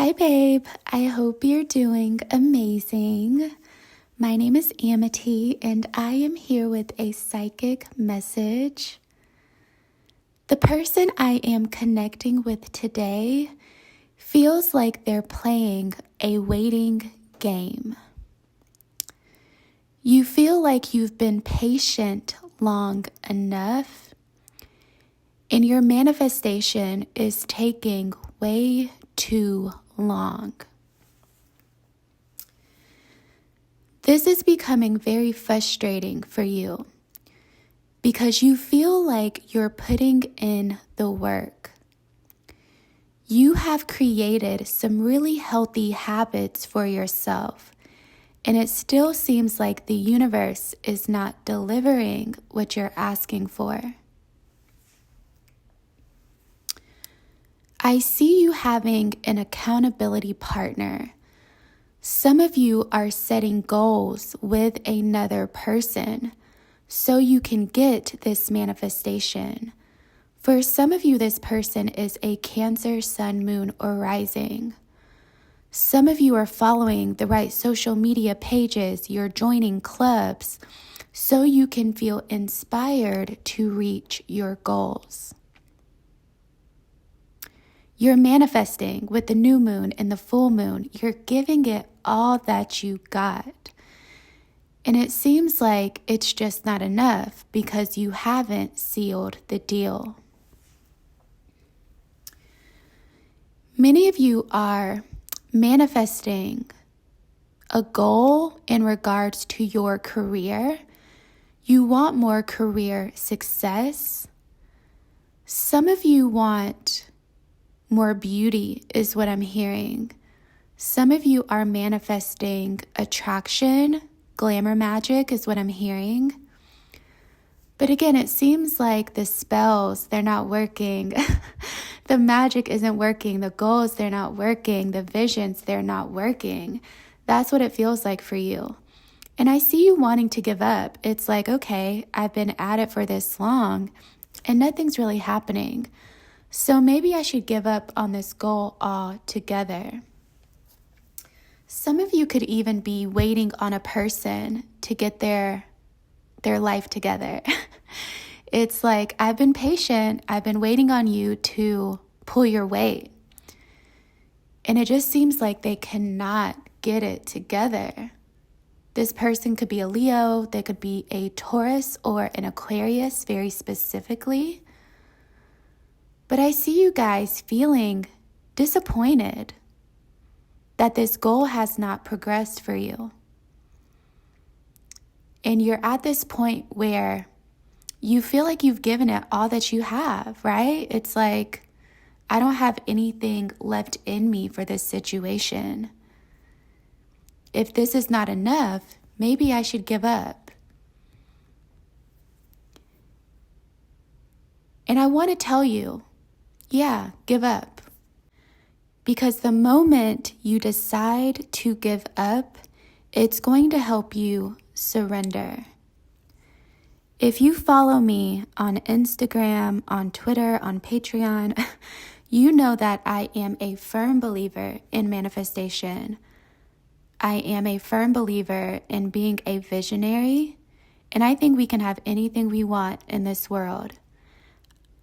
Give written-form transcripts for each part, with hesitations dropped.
Hi, babe. I hope you're doing amazing. My name is Amity, and I am here with a psychic message. The person I am connecting with today feels like they're playing a waiting game. You feel like you've been patient long enough, and your manifestation is taking way too long. This is becoming very frustrating for you because you feel like you're putting in the work. You have created some really healthy habits for yourself, and it still seems like the universe is not delivering what you're asking for. I see you having an accountability partner. Some of you are setting goals with another person so you can get this manifestation. For some of you, this person is a Cancer, Sun, Moon, or Rising. Some of you are following the right social media pages, you're joining clubs so you can feel inspired to reach your goals. You're manifesting with the new moon and the full moon. You're giving it all that you got. And it seems like it's just not enough because you haven't sealed the deal. Many of you are manifesting a goal in regards to your career. You want more career success. Some of you want more beauty is what I'm hearing. Some of you are manifesting attraction, glamour magic is what I'm hearing. But again, it seems like the spells, they're not working. The magic isn't working. The goals, they're not working. The visions, they're not working. That's what it feels like for you. And I see you wanting to give up. It's like, okay, I've been at it for this long and nothing's really happening. So maybe I should give up on this goal altogether. Some of you could even be waiting on a person to get their life together. It's like, I've been patient. I've been waiting on you to pull your weight. And it just seems like they cannot get it together. This person could be a Leo. They could be a Taurus or an Aquarius, very specifically. But I see you guys feeling disappointed that this goal has not progressed for you. And you're at this point where you feel like you've given it all that you have, right? It's like, I don't have anything left in me for this situation. If this is not enough, maybe I should give up. And I want to tell you, yeah, give up. Because the moment you decide to give up, it's going to help you surrender. If you follow me on Instagram, on Twitter, on Patreon, you know that I am a firm believer in manifestation. I am a firm believer in being a visionary, and I think we can have anything we want in this world.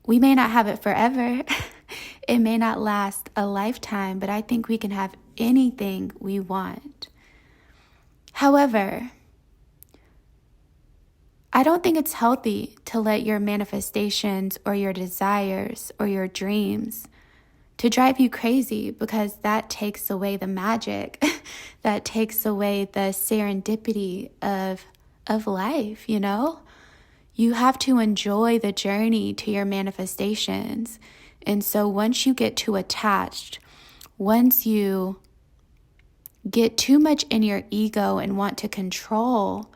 We may not have it forever. It may not last a lifetime, but I think we can have anything we want. However, I don't think it's healthy to let your manifestations or your desires or your dreams to drive you crazy, because that takes away the magic. That takes away the serendipity of life, you know? You have to enjoy the journey to your manifestations. And so once you get too attached, once you get too much in your ego and want to control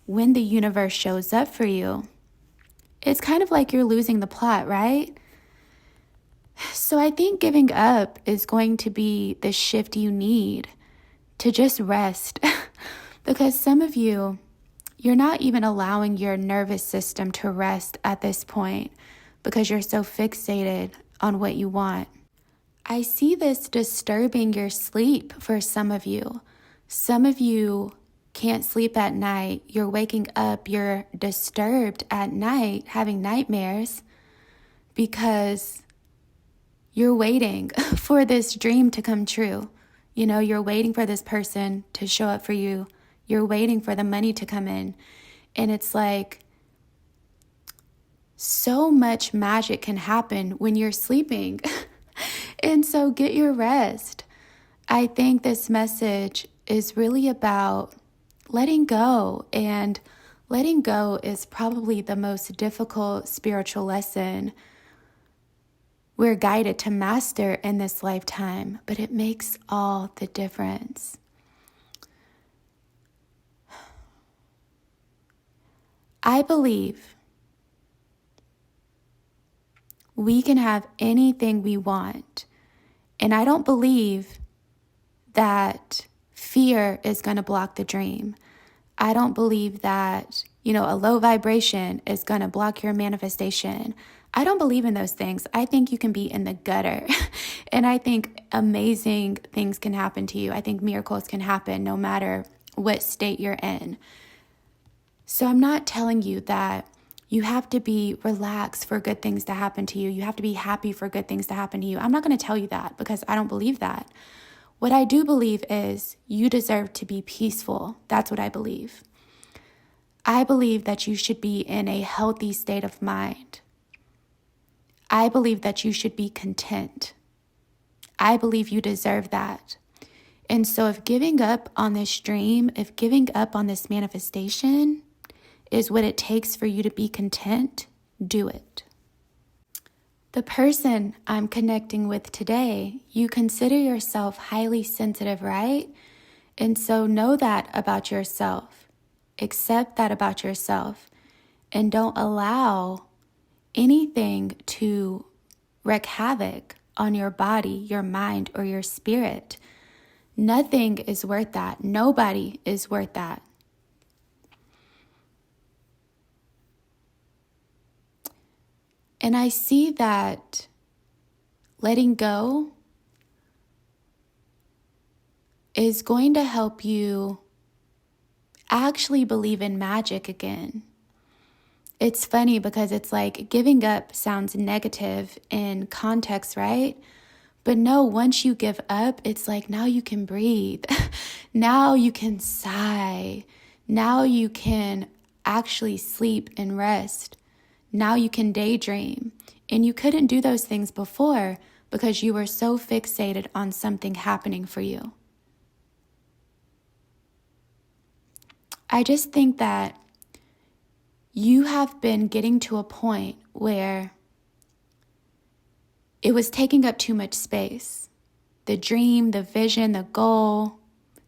when the universe shows up for you, it's kind of like you're losing the plot, right? So I think giving up is going to be the shift you need to just rest. Because some of you, you're not even allowing your nervous system to rest at this point because you're so fixated on what you want. I see this disturbing your sleep for some of you. Some of you can't sleep at night. You're waking up, you're disturbed at night, having nightmares because you're waiting for this dream to come true. You know, you're waiting for this person to show up for you. You're waiting for the money to come in. And it's like so much magic can happen when you're sleeping. And so get your rest. I think this message is really about letting go. And letting go is probably the most difficult spiritual lesson we're guided to master in this lifetime, but it makes all the difference. I believe we can have anything we want. And I don't believe that fear is going to block the dream. I don't believe that, a low vibration is going to block your manifestation. I don't believe in those things. I think you can be in the gutter. And I think amazing things can happen to you. I think miracles can happen no matter what state you're in. So I'm not telling you that you have to be relaxed for good things to happen to you. You have to be happy for good things to happen to you. I'm not going to tell you that because I don't believe that. What I do believe is you deserve to be peaceful. That's what I believe. I believe that you should be in a healthy state of mind. I believe that you should be content. I believe you deserve that. And so if giving up on this dream, if giving up on this manifestation is what it takes for you to be content, do it. The person I'm connecting with today, you consider yourself highly sensitive, right? And so know that about yourself. Accept that about yourself. And don't allow anything to wreak havoc on your body, your mind, or your spirit. Nothing is worth that. Nobody is worth that. And I see that letting go is going to help you actually believe in magic again. It's funny because it's like giving up sounds negative in context, right? But no, once you give up, it's like now you can breathe. Now you can sigh. Now you can actually sleep and rest. Now you can daydream. And you couldn't do those things before because you were so fixated on something happening for you. I just think that you have been getting to a point where it was taking up too much space. The dream, the vision, the goal,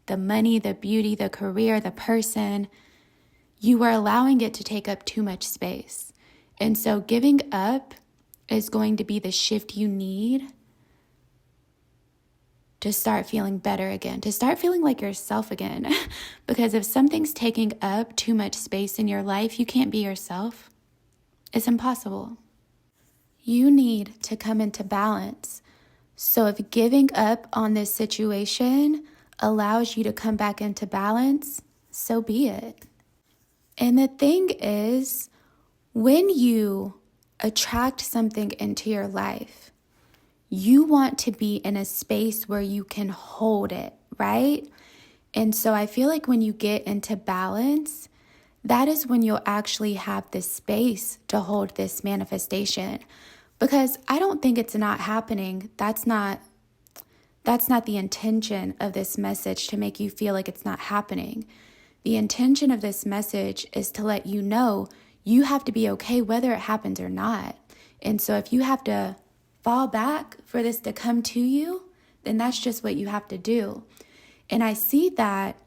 the money, the beauty, the career, the person, you were allowing it to take up too much space. And so giving up is going to be the shift you need to start feeling better again, to start feeling like yourself again. Because if something's taking up too much space in your life, you can't be yourself. It's impossible. You need to come into balance. So if giving up on this situation allows you to come back into balance, so be it. And the thing is, when you attract something into your life, you want to be in a space where you can hold it, right? And so I feel like when you get into balance, that is when you'll actually have the space to hold this manifestation. Because I don't think it's not happening. That's not the intention of this message, to make you feel like it's not happening. The intention of this message is to let you know you have to be okay whether it happens or not. And so if you have to fall back for this to come to you, then that's just what you have to do. And I see that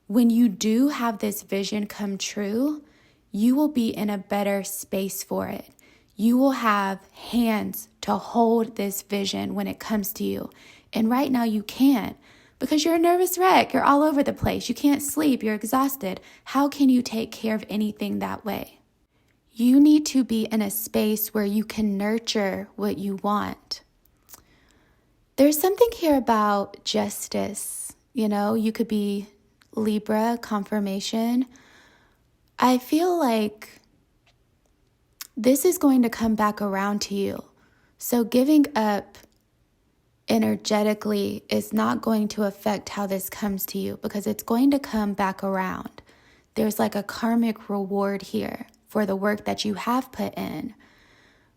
when you do have this vision come true, you will be in a better space for it. You will have hands to hold this vision when it comes to you. And right now you can't, because you're a nervous wreck. You're all over the place. You can't sleep. You're exhausted. How can you take care of anything that way? You need to be in a space where you can nurture what you want. There's something here about justice. You could be Libra, confirmation. I feel like this is going to come back around to you. So giving up energetically is not going to affect how this comes to you because it's going to come back around. There's like a karmic reward here for the work that you have put in.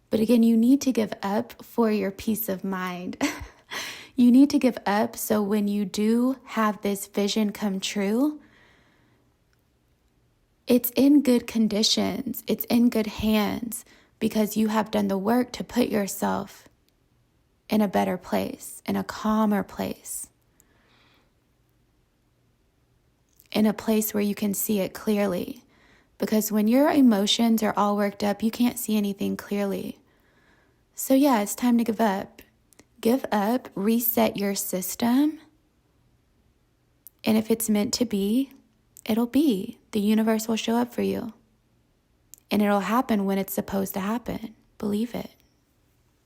But again, you need to give up for your peace of mind. You need to give up so when you do have this vision come true, it's in good conditions, it's in good hands because you have done the work to put yourself in a better place, in a calmer place, in a place where you can see it clearly. Because when your emotions are all worked up, you can't see anything clearly. So yeah, it's time to give up. Give up, reset your system. And if it's meant to be, it'll be. The universe will show up for you. And it'll happen when it's supposed to happen. Believe it.